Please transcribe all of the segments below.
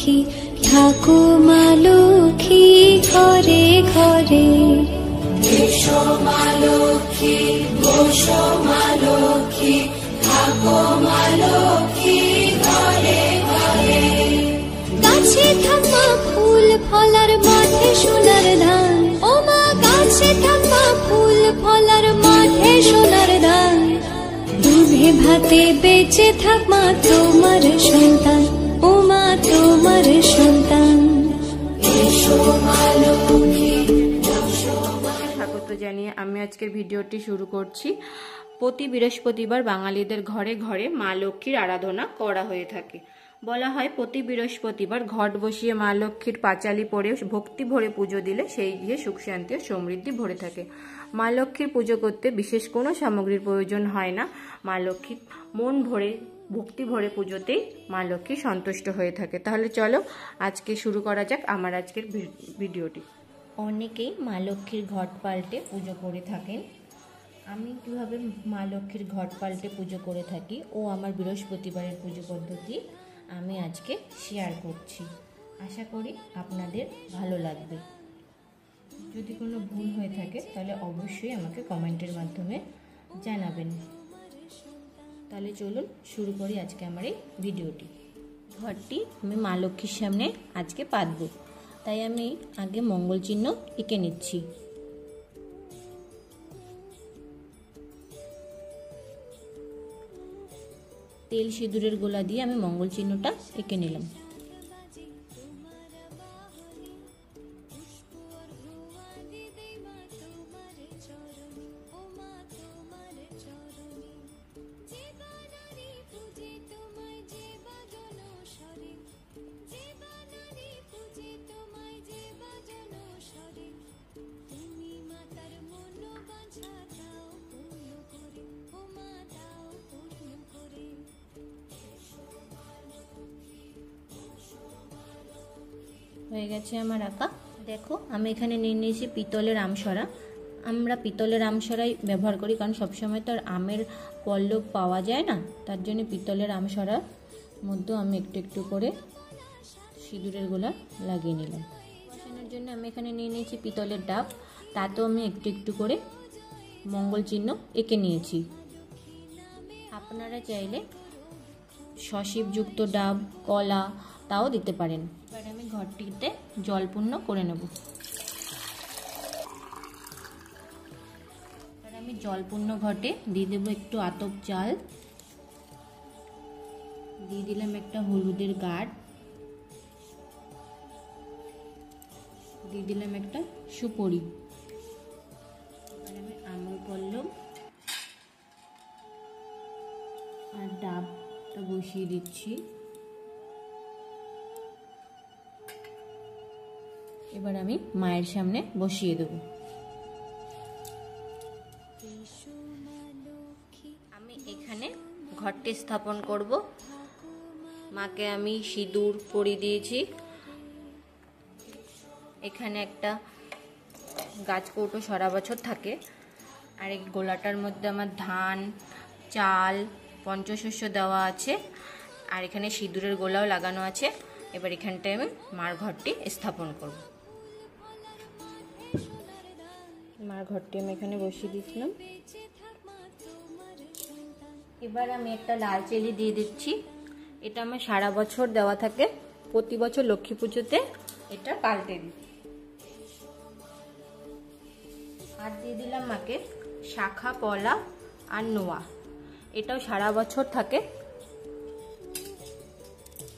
লক্ষ্মী থাকো মা লক্ষ্মী ঘরে ঘরে। এসো মা লক্ষ্মী, বসো মা লক্ষ্মী, থাকো মা লক্ষ্মী ঘরে ঘরে। গাছে থাকা ফুল ফলার মাঠে সোনার ধান, ও মা গাছে থাকা ফুল ফলার মাঠে সোনার ধান। দুধে ভাতে বেঁচে থাক মা তোমার সন্তান, ও মা তোমার সন্তান। এসো মা লক্ষ্মী। স্বাগত জানিয়ে আমি আজকের ভিডিওটি শুরু করছি। প্রতি বৃহস্পতিবার বাঙালিদের ঘরে ঘরে মা লক্ষ্মীর আরাধনা করা হয়ে থাকে। বলা হয় প্রতি বৃহস্পতিবার ঘট বসিয়ে মা লক্ষ্মীর পাঁচালি পড়ে ভক্তি ভরে পুজো দিলে সেই গৃহে সুখ শান্তি ও সমৃদ্ধি ভরে থাকে। মা লক্ষ্মীর পুজো করতে বিশেষ কোনো সামগ্রীর প্রয়োজন হয় না। মা লক্ষ্মীর মন ভরে ভক্তি ভরে পুজোতেই মা লক্ষ্মী সন্তুষ্ট হয়ে থাকে। তাহলে চলো আজকে শুরু করা যাক আমার আজকের ভিডিওটি। অনেকেই মা লক্ষ্মীর ঘট পাল্টে পুজো করে থাকেন। আমি কীভাবে মা লক্ষ্মীর ঘট পাল্টে পুজো করে থাকি ও আমার বৃহস্পতিবারের পুজো পদ্ধতি আমি আজকে শেয়ার করছি। আশা করি আপনাদের ভালো লাগবে। যদি কোনো ভুল হয়ে থাকে তাহলে অবশ্যই আমাকে কমেন্টের মাধ্যমে জানাবেন। তাহলে চলুন শুরু করি আজকে আমার এই ভিডিওটি। ঘরটি আমি মা লক্ষ্মীর সামনে আজকে পাতবো, তাই আমি আগে মঙ্গল চিহ্ন এঁকে নিচ্ছি। তেল সিঁদুরের গোলা দিয়ে আমি মঙ্গল চিহ্নটা এঁকে নিলাম। হয়ে গেছে আমার আঁকা। দেখো আমি এখানে নিয়ে নিয়েছি পিতলের আমসরা। আমরা পিতলের আমসরাই ব্যবহার করি, কারণ সবসময় তো আর আমের পল্লব পাওয়া যায় না। তার জন্য পিতলের আমসরার মধ্যে আমি একটু একটু করে সিঁদুরের গোলা লাগিয়ে নিলাম। বসানোর জন্য আমি এখানে নিয়ে নিয়েছি পিতলের ডাব, তাতেও আমি একটু একটু করে মঙ্গল চিহ্ন এঁকে নিয়েছি। আপনারা চাইলে সশীবযুক্ত ডাব, কলা তাও দিতে পারেন। এবার আমি ঘরটিতে জল পূর্ণ করে নেব। এবার আমি জল পূর্ণ ঘটে দিয়ে দেবো একটু আতপ চাল, দিয়ে দিলাম একটা হলুদের গাঢ়, দিয়ে দিলাম একটা সুপরি। এবার আমি আমল পল্লব আর ডাবটা বসিয়ে দিচ্ছি। এবার আমি মায়ের সামনে বসিয়ে দেব। আমি এখানে ঘরটি স্থাপন করব। মাকে আমি সিঁদুর পরিয়ে দিয়েছি। এখানে একটা গাছ কৌটো সারা বছর থাকে, আর এই গোলাটার মধ্যে আমার ধান, চাল, পঞ্চশস্য দেওয়া আছে, আর এখানে সিঁদুরের গোলাও লাগানো আছে। এবার এখানটায় আমি মার ঘরটি স্থাপন করব। মার ঘরটি আমি এখানে বসিয়ে দিয়েছিলাম। এবার আমি একটা লাল চেলি দিয়ে দিচ্ছি। এটা আমার সারা বছর দেওয়া থাকে, প্রতি বছর লক্ষ্মী পুজোতে এটা পাল্টে দিই। আর দিয়ে দিলাম মাকে শাখা, কলা আর নোয়া, এটাও সারা বছর থাকে।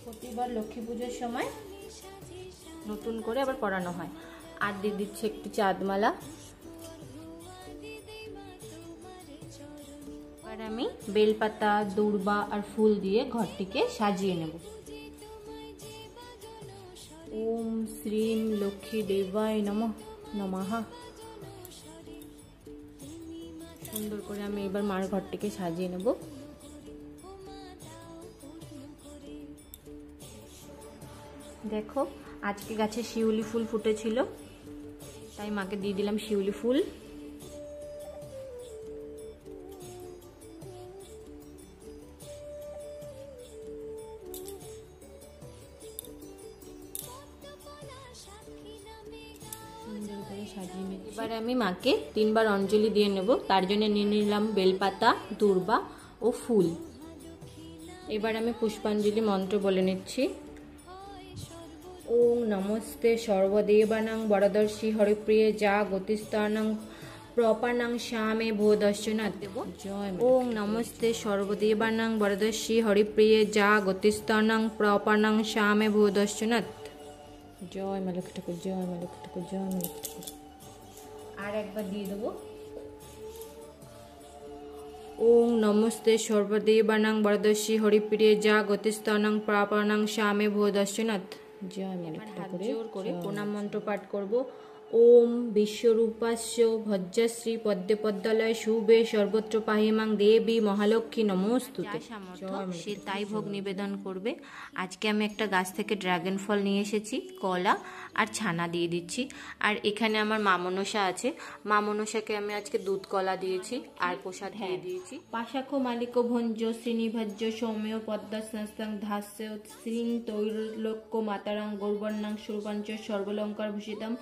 প্রতিবার লক্ষ্মী পুজোর সময় নতুন করে আবার পরানো হয়। আর দিয়ে দিচ্ছে একটু চাঁদমালা। এবার আমি বেলপাতা, দূর্বা আর ফুল দিয়ে ঘরটিকে সাজিয়ে নেব। ওম শ্রীম লক্ষ্মী দেবায় নমঃ। সুন্দর করে আমি এবার মার ঘরটিকে সাজিয়ে নেব। দেখো আজকে গাছে শিউলি ফুল ফুটেছিল, তাই মাকে দিয়ে দিলাম শিউলি ফুল। সাজিয়ে নিচ্ছি। এবারে আমি মাকে 3 বার অঞ্জলি দিয়ে নেব, তার জন্য নিয়ে নিলাম বেলপাতা, দূর্বা ও ফুল। এবার আমি পুষ্পাঞ্জলি মন্ত্র বলে নিচ্ছি। ওং নমস্তে সর্বদেবানাং বরদর্শি হরিপ্রিয়ে যা গতিস্থানাং প্রপানাং শ্যামে ভূদর্শনাথ দেব। জয়। ওং নমস্তে সর্বদেবানাং বরদর্শি হরিপ্রিয়ে যা গতিস্থানাং প্রপানাং শ্যামে ভূদর্শনাথ। জয় মা লক্ষ্মী ঠাকুর, জয় মা লক্ষ্মী ঠাকুর, জয় মা লক্ষ্মী ঠাকুর। আর একবার দিয়ে দেবো। ওং নমস্তে সর্বদেবানাং বরদর্শি হরিপ্রিয়ে যা গতিস্থানাং প্রপানাং শ্যামে ভূদর্শনাথ। জয় মা লক্ষ্মী ঠাকুর। জোর করে প্রণাম মন্ত্র পাঠ করব। ওম বিশ্বরূপাস্য ভজ্রশ্রী পদ্মে পদ্মালয় শুভে সর্বত্র পাহিমাং দেবী মহালক্ষ্মী নমস্তুতে। সে তাই ভোগ নিবেদন করবে। আজকে আমি একটা গাছ থেকে ড্রাগন ফল নিয়ে এসেছি, কলা আর ছানা দিয়ে দিচ্ছি। আর এখানে আমার মা মনসা আছে, মা মনসাকে আমি আজকে দুধ কলা দিয়েছি আর প্রসাদ দিয়ে দিয়েছি। পাশাখ মালিক ভঞ্জ শ্রীনিভাজ্য সৌম্য পদ্মা স্নাস্তাং ধাস্য শ্রীং তৈলক্য মাতারাং গৌরবর্ণাং সুরপাঞ্চ সর্বলঙ্কার ভূষিতাম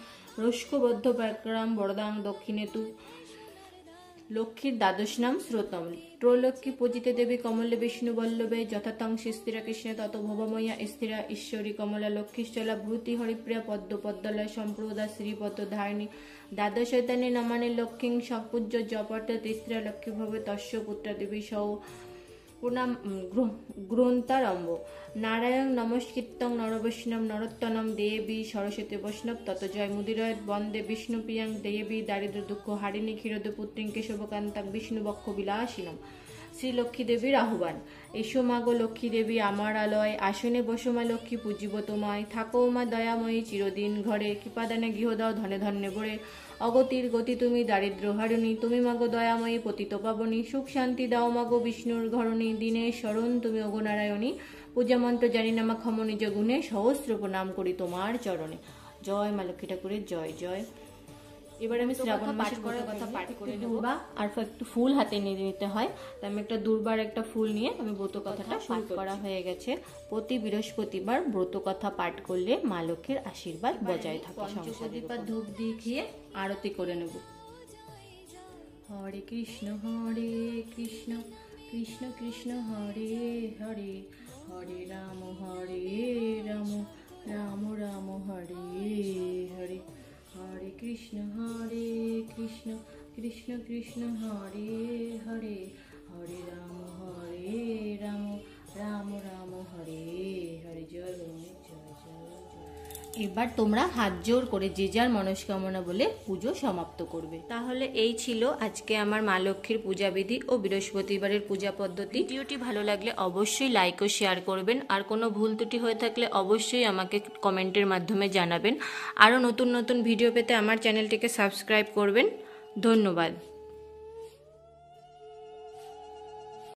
রস্কবদ্ধ প্রাক্রাম বরদাং দক্ষিণে তু লক্ষ্মীর দ্বাদশ নাম শ্রোতম ত্রৈলক্ষ্মী পূজিতে দেবী কমলে বিষ্ণু বল্লভে যথাতং স্থিরা কৃষ্ণে তত ভবময়া স্থিরা ঈশ্বরী কমলা লক্ষ্মীশ্চলা ভূতি হরিপ্রিয়া পদ্ম পদ্মলয় সম্প্রদা শ্রীপদ্ম ধারিণী দ্বাদশৈতানী নমানি লক্ষ্মীং সম্পূজ্য জপট তিস্ত্রা লক্ষ্মী ভবে তস্য পুত্রা দেবী সৌ প্রণাম গ্রন্থারম্ভ নারায়ণ নমস্কৃত্যং নরবৈষ্ণব নরোত্তনম দেবী সরস্বতী বৈষ্ণব তত জয় মুদিরয় বন্দে বিষ্ণুপ্রিয়াং দেবী দারিদ্র দুঃখ হারিণী ক্ষীরদ পুত্রিং কেশবকান্তাং বিষ্ণুবক্ষ বিলাসিনম শ্রীলক্ষ্মী দেবীর আহ্বান। এসো মা গো লক্ষ্মী দেবী আমার আলয়, আসনে বসো মা লক্ষ্মী পূজিব তোমায়, থাকো মা দয়াময়ী চিরদিন ঘরে, কৃপাদানে গৃহ দাও ধনে ধন্যে ভরে, অগতির গতি তুমি দারিদ্র হারিণী, তুমি মাগো দয়াময়ী পতিত পাবনী, সুখ শান্তি দাও মাগো বিষ্ণুর ঘরণী, দিনের শরণ তুমি অগো নারায়ণী, পূজা মন্ত্র জানি না মা ক্ষম নিজ গুণে, সহস্র প্রণাম করি তোমার চরণে। জয় মা লক্ষ্মী ঠাকুরের জয় জয়। এবার আমি শ্রাবণ মাসের কথা পাঠ করে নেব। আর একটু ফুল হাতে নিয়ে নিতে হয়, তাই আমি একটা দুর্বার একটা ফুল নিয়ে আমি ব্রত কথাটা পাঠ করা হয়ে গেছে। প্রতি বৃহস্পতিবার ব্রত কথা পাঠ করলে মা লক্ষ্মীর আশীর্বাদ বজায় থাকে। পঞ্চপ্রদীপা ধূপ দিয়ে আরতি করে নেব। হরে কৃষ্ণ কৃষ্ণ কৃষ্ণ হরে হরে, হরে রাম রাম রাম হরে হরে, হরে কৃষ্ণ কৃষ্ণ কৃষ্ণ হরে হরে, হরে রাম রাম হরে হরে। জয় জয় জয়। এবার তোমরা হাত জোর করে যে যার মনস্কামনা বলে পুজো সমাপ্ত করবে। তাহলে এই ছিল আজকে আমার মা লক্ষ্মীর পূজাবিধি ও বৃহস্পতিবারের পূজা পদ্ধতি। ভিডিওটি ভালো লাগলে অবশ্যই লাইক ও শেয়ার করবেন, আর কোনো ভুল ত্রুটি হয়ে থাকলে অবশ্যই আমাকে কমেন্টের মাধ্যমে জানাবেন। আরও নতুন নতুন ভিডিও পেতে আমার চ্যানেলটিকে সাবস্ক্রাইব করবেন। ধন্যবাদ।